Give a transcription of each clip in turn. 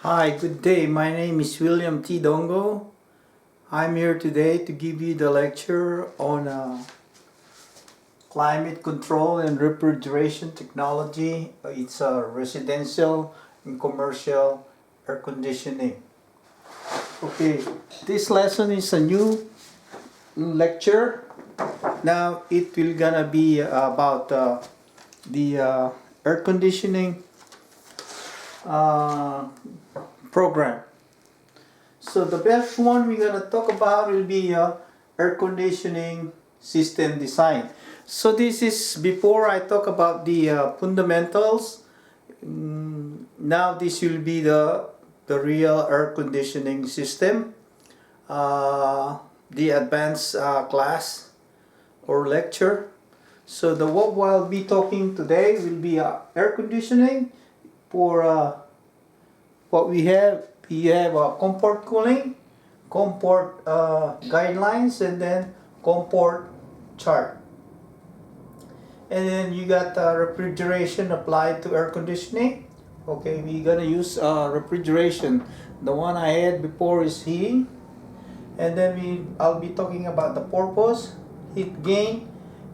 Hi, good day. My name is William T. Dongo. I'm here today to give you the lecture on climate control and refrigeration technology. It's residential and commercial air conditioning. Okay, this lesson is a new lecture. Now it will gonna be about the air conditioning uh, program. So the best one we're gonna talk about will be air conditioning system design. So this is before I talk about the fundamentals. Now this will be the real air conditioning system, the advanced class or lecture. So the what I'll be talking today will be air conditioning for what we have. We have comfort cooling, comfort guidelines, and then comfort chart. And then you got refrigeration applied to air conditioning. Okay, we're gonna use refrigeration. The one I had before is heating, and then I'll be talking about the purpose, heat gain,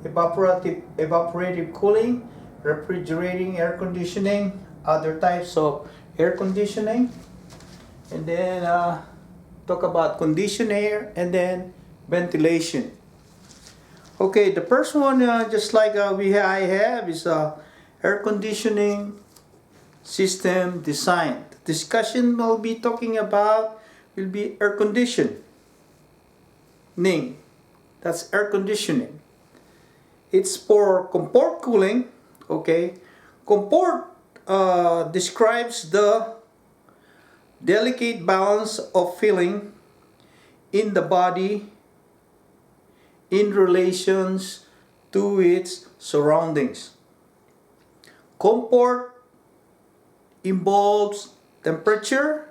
evaporative cooling, refrigerating air conditioning, other types of air conditioning, and then talk about conditioned air and then ventilation. Okay, the first one, just like I have, is air conditioning system design. The discussion we'll be talking about will be air conditioning. That's air conditioning. It's for comfort cooling. Okay, comfort describes the delicate balance of feeling in the body in relations to its surroundings. Comfort involves temperature,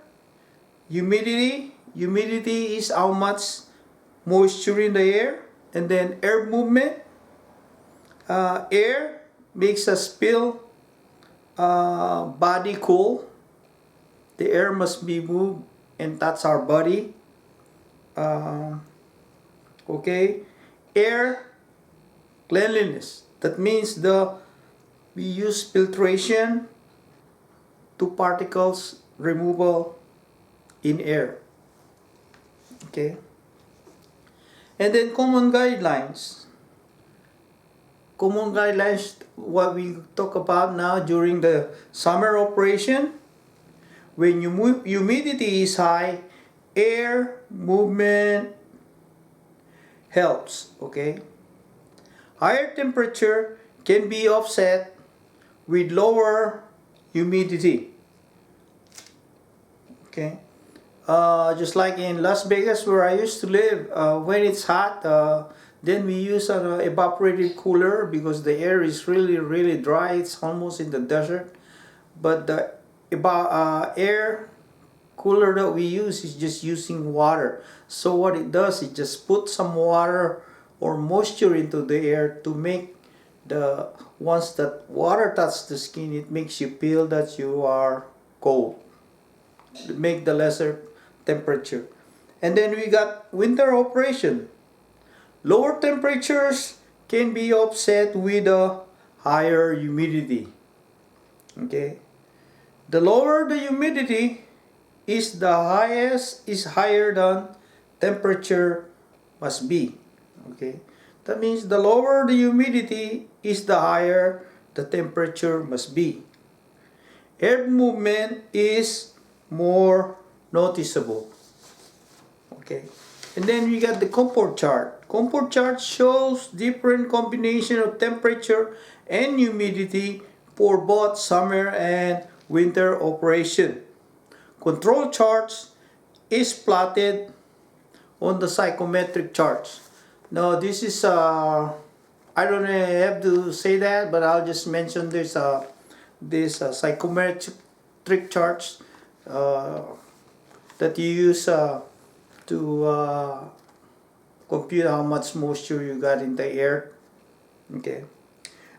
humidity. Humidity is how much moisture in the air, and then air movement. Air makes us feel body cool. The air must be moved and touch our body. Okay, air cleanliness. That means we use filtration to particles removal in air. Okay, and then common guidelines. Common guidelines. What we talk about now during the summer operation. When humidity is high, air movement helps. Okay, higher temperature can be offset with lower humidity. Okay, just like in Las Vegas where I used to live, when it's hot, then we use an evaporative cooler because the air is really dry. It's almost in the desert, but the air cooler that we use is just using water. So what it does, it just puts some water or moisture into the air to make once that water touches the skin, it makes you feel that you are cold, make the lesser temperature. And then we got winter operation. Lower temperatures can be offset with a higher humidity. Okay, the lower the humidity is, higher than temperature must be. Okay, that means the lower the humidity is, the higher the temperature must be. Air movement is more noticeable. Okay, and then we got the comfort chart. Comfort chart shows different combination of temperature and humidity for both summer and winter operation. Control charts is plotted on the psychometric charts. Now this is I don't have to say that, but I'll just mention this psychometric charts that you use to compute how much moisture you got in the air. Okay,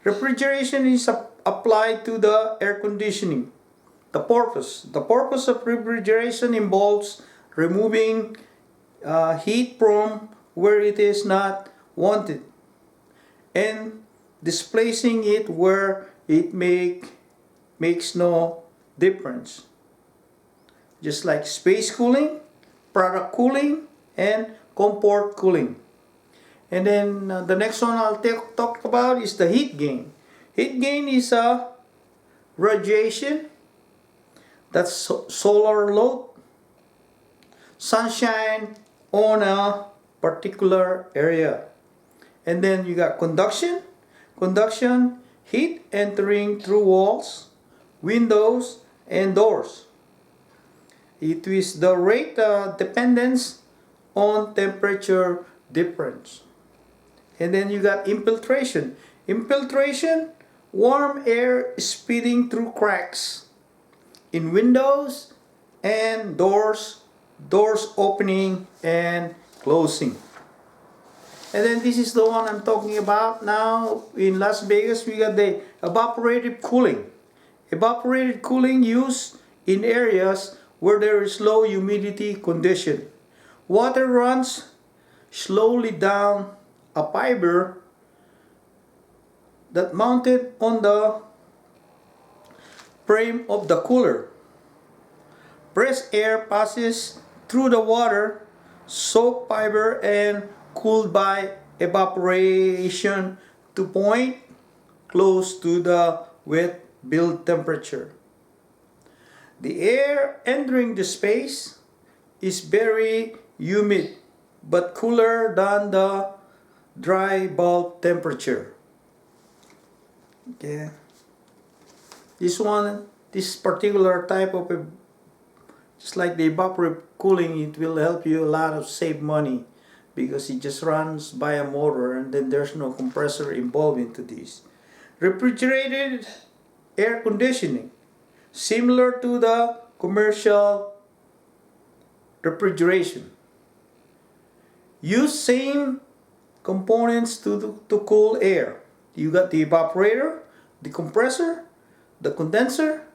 refrigeration is applied to the air conditioning. The purpose of refrigeration involves removing heat from where it is not wanted and displacing it where it makes no difference. Just like space cooling, product cooling, and comfort cooling. And then the next one I'll talk about is the heat gain. Heat gain is a radiation, that's solar load, sunshine on a particular area. And then you got conduction. Conduction, heat entering through walls, windows, and doors. It is the rate dependence on temperature difference. And then you got infiltration. Infiltration, warm air speeding through cracks in windows and doors opening and closing. And then this is the one I'm talking about now. In Las Vegas, we got the evaporative cooling. Evaporative cooling used in areas where there is low humidity condition. Water runs slowly down a fiber that mounted on the frame of the cooler. Fresh air passes through the water, soaked fiber, and cooled by evaporation to point close to the wet build temperature. The air entering the space is very humid but cooler than the dry bulb temperature. Okay. This particular type of, just like the evaporative cooling, it will help you a lot of save money because it just runs by a motor and then there's no compressor involved into this. Refrigerated air conditioning, similar to the commercial refrigeration. Use same components to cool air. You got the evaporator, the compressor, the condenser,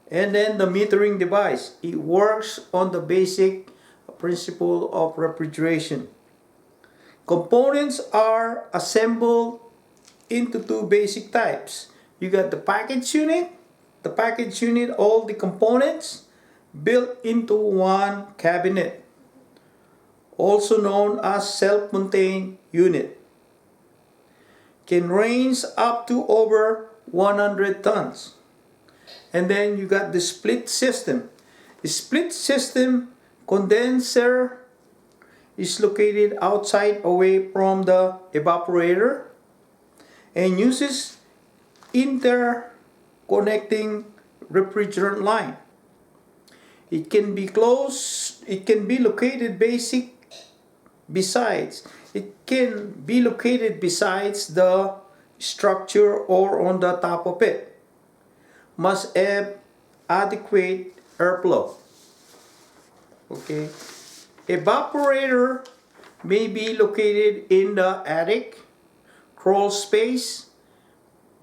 and then the metering device. It works on the basic principle of refrigeration. Components are assembled into two basic types. You got the package unit. The package unit, all the components built into one cabinet, also known as self-contained unit. Can range up to over 100 tons. And then you got the split system. The split system condenser is located outside away from the evaporator and uses interconnecting refrigerant line. It can be located besides the structure or on the top of it. Must have adequate airflow. Okay. Evaporator may be located in the attic, crawl space,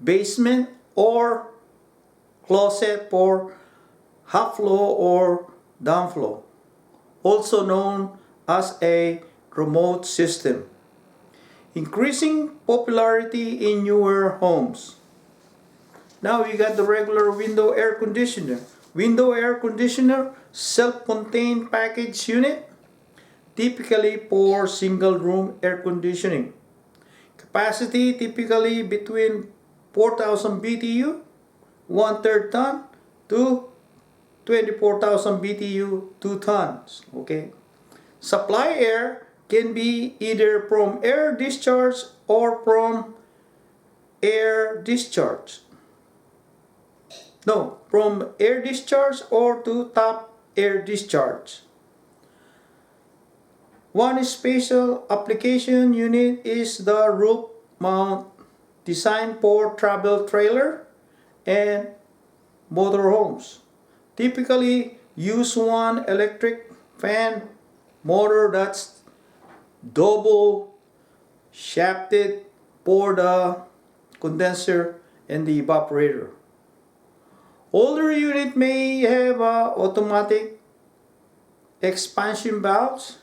basement, or closet for half flow or down flow, also known as a remote system. Increasing popularity in newer homes. Now we got the regular window air conditioner. Window air conditioner, self-contained package unit, typically for single room air conditioning. Capacity typically between 4,000 BTU, 1/3 ton, to 24,000 BTU, 2 tons. Okay. Supply air can be either from air discharge or from air discharge. No, from air discharge or to top air discharge. One special application unit is the roof mount, designed for travel trailer and motorhomes. Typically use one electric fan motor that's double shafted for the condenser and the evaporator. Older unit may have automatic expansion valves.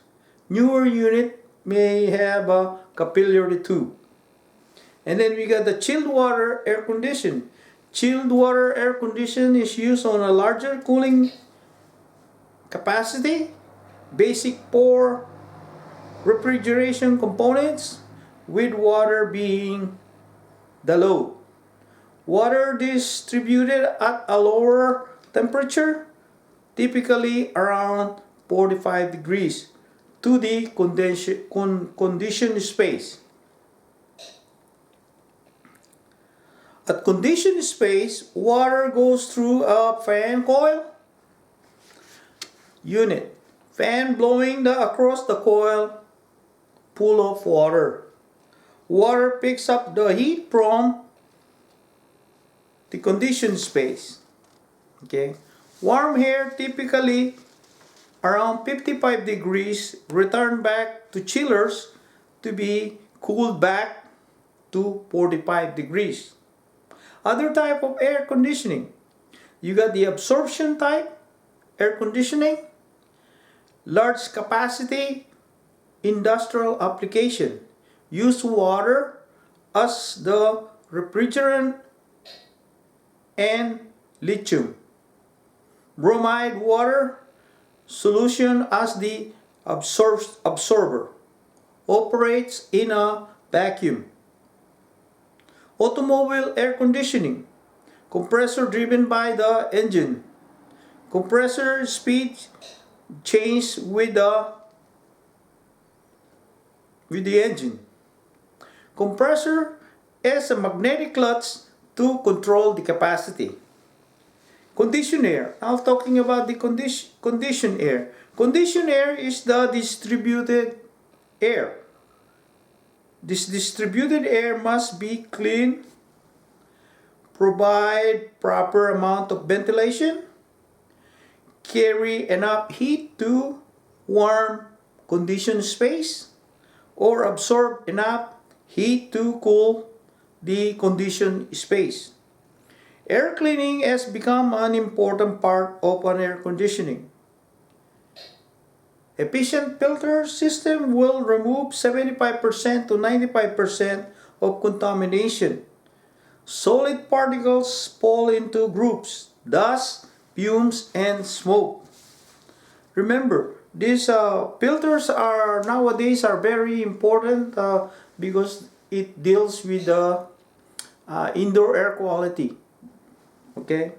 Newer unit may have a capillary tube. And then we got the chilled water air condition. Chilled water air condition is used on a larger cooling capacity, basic pour refrigeration components, with water being the load. Water distributed at a lower temperature, typically around 45 degrees, to the conditioned space. At conditioned space, water goes through a fan coil unit. Fan blowing across the coil, pool of water. Water picks up the heat from the conditioned space. Okay. Warm air, typically around 55 degrees, return back to chillers to be cooled back to 45 degrees. Other type of air conditioning. You got the absorption type air conditioning, large capacity industrial application. Use water as the refrigerant and lithium bromide water solution as the absorber. Operates in a vacuum. Automobile air conditioning. Compressor driven by the engine. Compressor speed change with the engine. Compressor is a magnetic clutch to control the capacity. Conditioned air. Now talking about the conditioned air. Conditioned air is the distributed air. This distributed air must be clean, provide proper amount of ventilation, carry enough heat to warm conditioned space, or absorb enough heat to cool the conditioned space. Air cleaning has become an important part of an air conditioning. Efficient filter system will remove 75% to 95% of contamination. Solid particles fall into groups: dust, fumes, and smoke. Remember, these filters are nowadays are very important because it deals with the indoor air quality. Okay.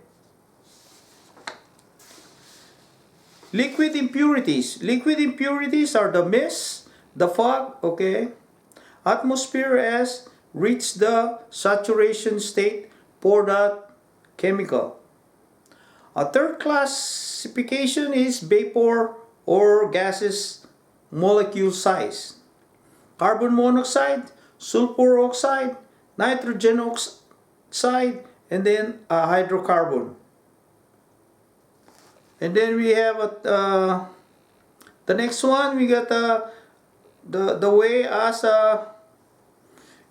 Liquid impurities. Liquid impurities are the mist, the fog, okay. Atmosphere has reached the saturation state for that chemical. A third classification is vapor or gases molecule size. Carbon monoxide, sulfur oxide, nitrogen oxide, and then a hydrocarbon. And then we have the next one. We got the way as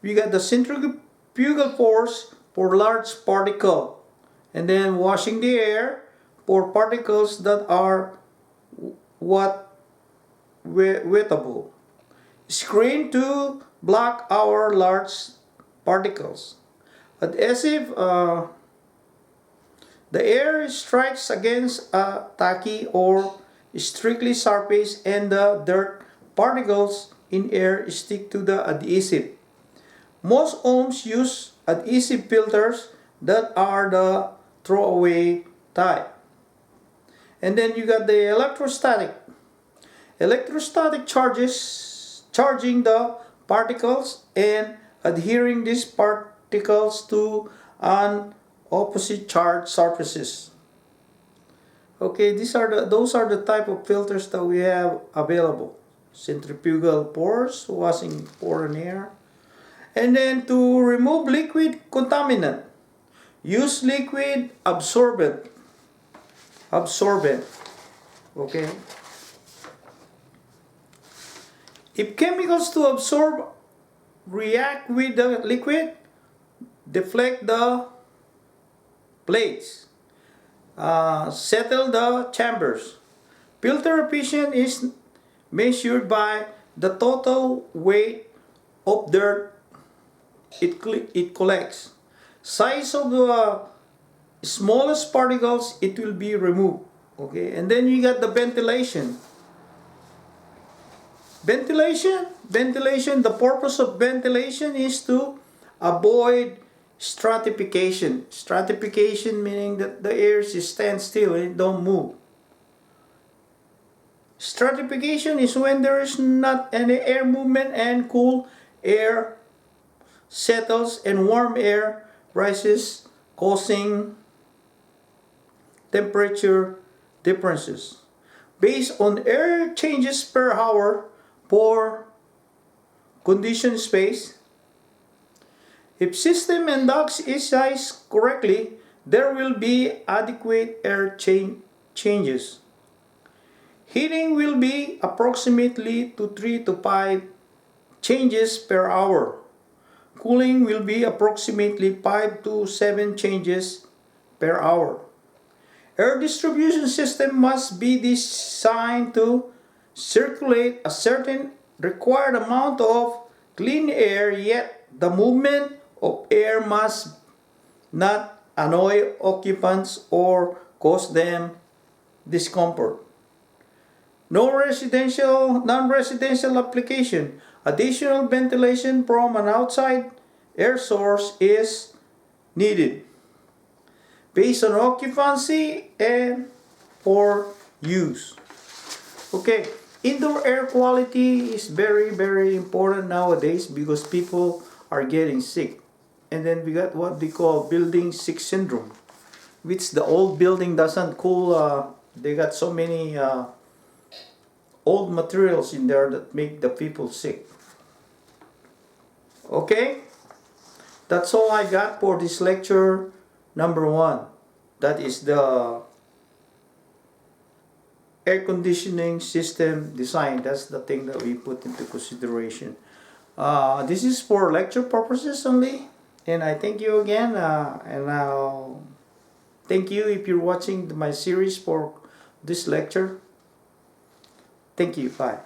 we got the centrifugal force for large particle, and then washing the air for particles that are wettable. Screen to block our large particles. Adhesive. The air strikes against a tacky or strictly surface, and the dirt particles in air stick to the adhesive. Most homes use adhesive filters that are the throwaway type. And then you got the electrostatic. Electrostatic charges charging the particles and adhering these particles to an opposite charged surfaces. Okay, those are the type of filters that we have available. Centrifugal pores, washing foreign air. And then to remove liquid contaminant, use liquid absorbent. Okay. If chemicals to absorb react with the liquid, deflect the plates. Settle the chambers. Filter efficiency is measured by the total weight of dirt it collects. Size of the smallest particles it will be removed. Okay, and then you got the ventilation. Ventilation, the purpose of ventilation is to avoid stratification. Stratification meaning that the air stands still and it don't move. Stratification is when there is not any air movement and cool air settles and warm air rises, causing temperature differences. Based on air changes per hour for conditioned space, if system and ducts is sized correctly, there will be adequate air changes. Heating will be approximately to 3 to 5 changes per hour. Cooling will be approximately 5 to 7 changes per hour. Air distribution system must be designed to circulate a certain required amount of clean air, yet the movement of air must not annoy occupants or cause them discomfort. Non-residential application. Additional ventilation from an outside air source is needed based on occupancy and for use. Okay, indoor air quality is very important nowadays because people are getting sick. And then we got what they call building sick syndrome, which the old building doesn't cool. They got so many old materials in there that make the people sick. Okay, that's all I got for this lecture number 1. That is the air conditioning system design. That's the thing that we put into consideration. This is for lecture purposes only, and I thank you again, and I'll thank you if you're watching my series for this lecture. Thank you. Bye.